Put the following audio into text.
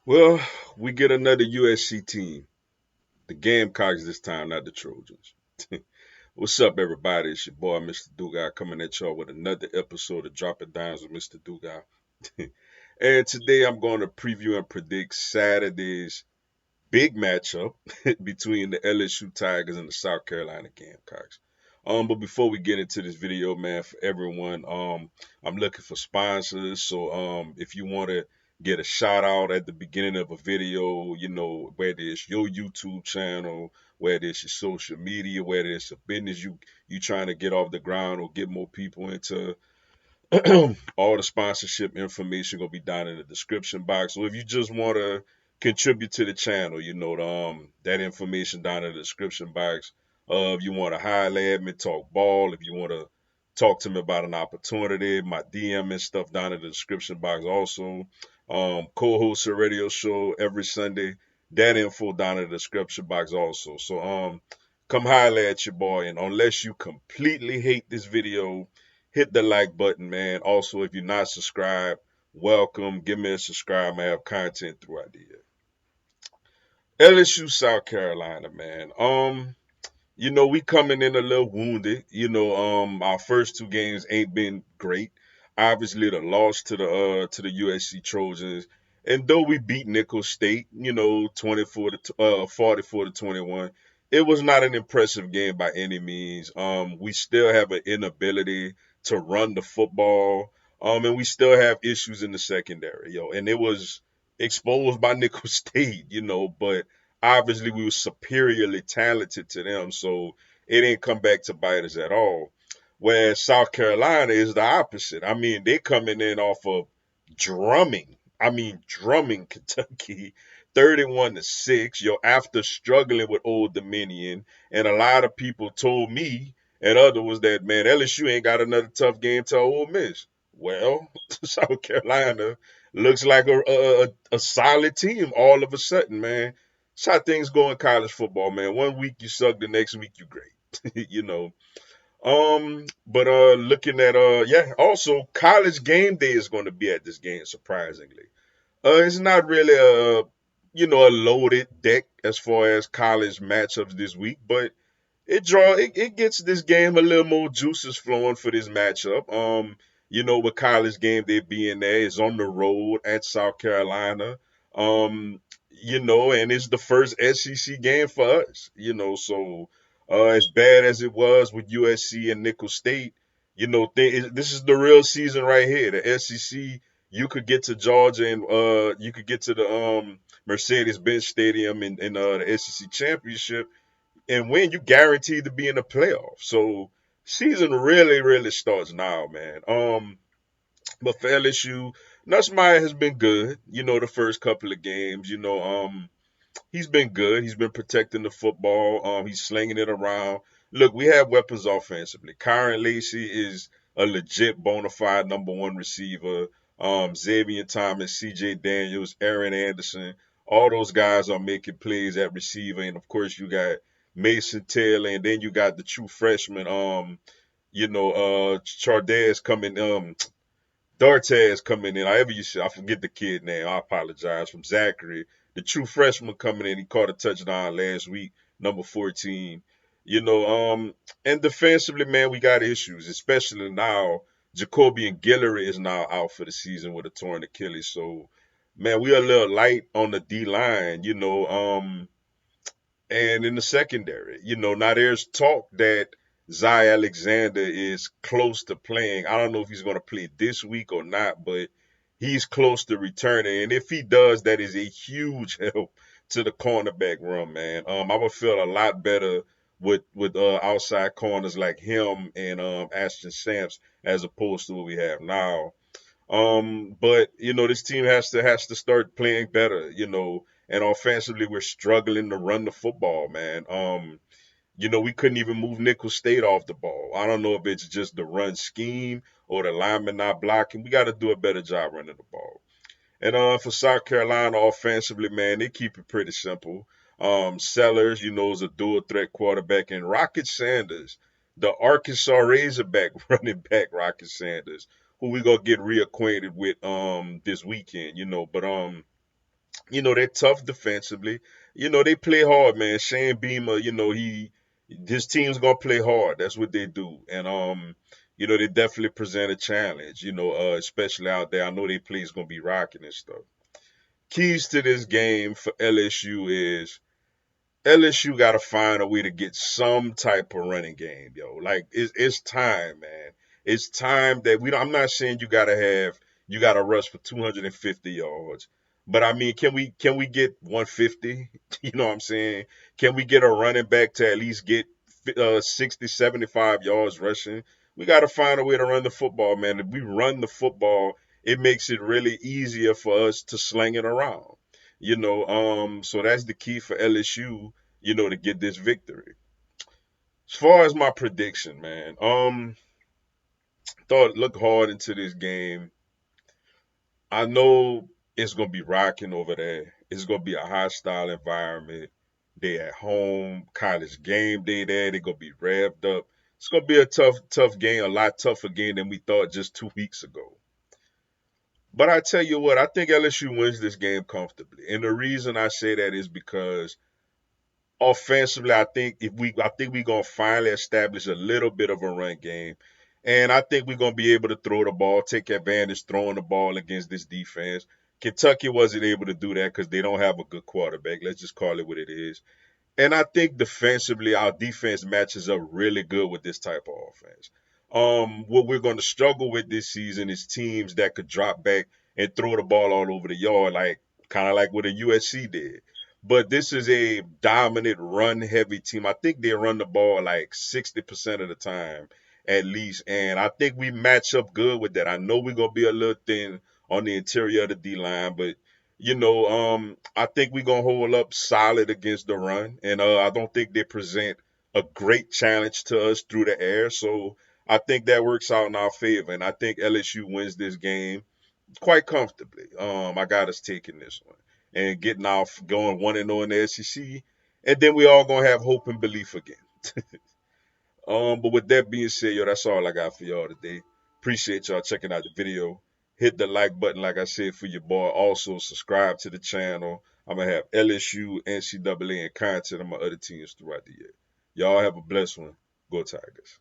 Well, we get another USC team. The Gamecocks this time, not the Trojans. What's up, everybody? It's your boy, Mr. Dugai, coming at y'all with another episode of Dropping Dimes with Mr. Dugai. And today I'm going to preview and predict Saturday's big matchup between the LSU Tigers and the South Carolina Gamecocks. But before we get into this video, man, for everyone, I'm looking for sponsors. So if you want to get a shout out at the beginning of a video, whether it's your YouTube channel, whether it's your social media, whether it's a business you trying to get off the ground or get more people into, all the sponsorship information gonna be down in the description box. So if you just want to contribute to the channel, that information down in the description box. If you want to highlight at me, talk ball. If you want to talk to me about an opportunity, my DM and stuff down in the description box. Also, co-host a radio show every Sunday. That info down in the description box also. So come highlight at your boy. And unless you completely hate this video, hit the like button, man. Also, if you're not subscribed, welcome. Give me a subscribe. I have content throughout the year. LSU, South Carolina, man. We coming in a little wounded. Our first two games ain't been great. Obviously, the loss to the USC Trojans, and though we beat Nickel State, 44 to 21, it was not an impressive game by any means. We still have an inability to run the football, and we still have issues in the secondary, and it was exposed by Nickel State, but obviously we were superiorly talented to them, so it didn't come back to bite us at all. Whereas South Carolina is the opposite. I mean, they coming in off of drumming. I mean, drumming Kentucky, 31-6. After struggling with Old Dominion, and a lot of people told me and others was that, man, LSU ain't got another tough game to Ole Miss. Well, South Carolina looks like a solid team all of a sudden, man. That's how things go in college football, man. One week you suck, the next week you great. But looking at also college game day is going to be at this game, surprisingly. It's not really a loaded deck as far as college matchups this week, but it gets this game a little more juices flowing for this matchup. With college game day being there, it's on the road at South Carolina. And it's the first SEC game for us. So as bad as it was with USC and Nickel State, this is the real season right here. The SEC, you could get to Georgia and you could get to the Mercedes-Benz Stadium in the SEC championship and win, you guaranteed to be in the playoffs. So season really, really starts now, man. But for LSU, Nussmeier has been good. The first couple of games. He's been good. He's been protecting the football. He's slinging it around. Look, we have weapons offensively. Kyron Lacey is a legit bona fide number one receiver. Xavier Thomas, C.J. Daniels, Aaron Anderson, all those guys are making plays at receiver, and of course you got Mason Taylor, and then you got the true freshman, Chardez coming, Dartez coming in. However you say, I forget the kid name. I apologize. From Zachary, the true freshman coming in. He caught a touchdown last week, number 14. And defensively, man, we got issues, especially now. Jacoby and Guillory is now out for the season with a torn Achilles. So, man, we are a little light on the D line. And in the secondary. Now there's talk that Zy Alexander is close to playing. I don't know if he's going to play this week or not, but he's close to returning. And if he does, that is a huge help to the cornerback room, man. I would feel a lot better with outside corners like him and Ashton Samps as opposed to what we have now. But this team has to start playing better. And offensively we're struggling to run the football, man. We couldn't even move Nickel State off the ball. I don't know if it's just the run scheme or the linemen not blocking. We got to do a better job running the ball. And for South Carolina offensively, man, they keep it pretty simple. Sellers, is a dual threat quarterback, and Rocket Sanders, the Arkansas Razorback running back, Rocket Sanders, who we gonna get reacquainted with this weekend, But They're tough defensively. They play hard, man. Shane Beamer, his team's gonna play hard. That's what they do. And they definitely present a challenge, especially out there. I know they play is gonna be rocking and stuff. Keys to this game for LSU got to find a way to get some type of running game, yo. Like it's time, man. It's time that we. I'm not saying you got to rush for 250 yards, but I mean, can we get 150? You know what I'm saying? Can we get a running back to at least get 60, 75 yards rushing? We got to find a way to run the football, man. If we run the football, it makes it really easier for us to sling it around. So that's the key for LSU, to get this victory. As far as my prediction, man, thought look hard into this game. I know it's gonna be rocking over there. It's gonna be a hostile environment. They at home, college game day there. They're gonna be revved up. It's gonna be a tough game, a lot tougher game than we thought just 2 weeks ago. But I tell you what, I think LSU wins this game comfortably. And the reason I say that is because offensively, I think we're gonna finally establish a little bit of a run game. And I think we're gonna be able to throw the ball, take advantage throwing the ball against this defense. Kentucky wasn't able to do that because they don't have a good quarterback. Let's just call it what it is. And I think defensively, our defense matches up really good with this type of offense. What we're going to struggle with this season is teams that could drop back and throw the ball all over the yard, like kind of like what a USC did. But this is a dominant run heavy team. I think they run the ball like 60% of the time at least. And I think we match up good with that. I know we're going to be a little thin on the interior of the D line, but I think we're gonna hold up solid against the run, and I don't think they present a great challenge to us through the air. So I think that works out in our favor, and I think LSU wins this game quite comfortably. I got us taking this one and getting off going 1-0 in the SEC, and then we all gonna have hope and belief again. But with that being said, yo, that's all I got for y'all today. Appreciate y'all checking out the video. Hit the like button, like I said, for your boy. Also, subscribe to the channel. I'm going to have LSU, NCAA, and content on my other teams throughout the year. Y'all have a blessed one. Go Tigers.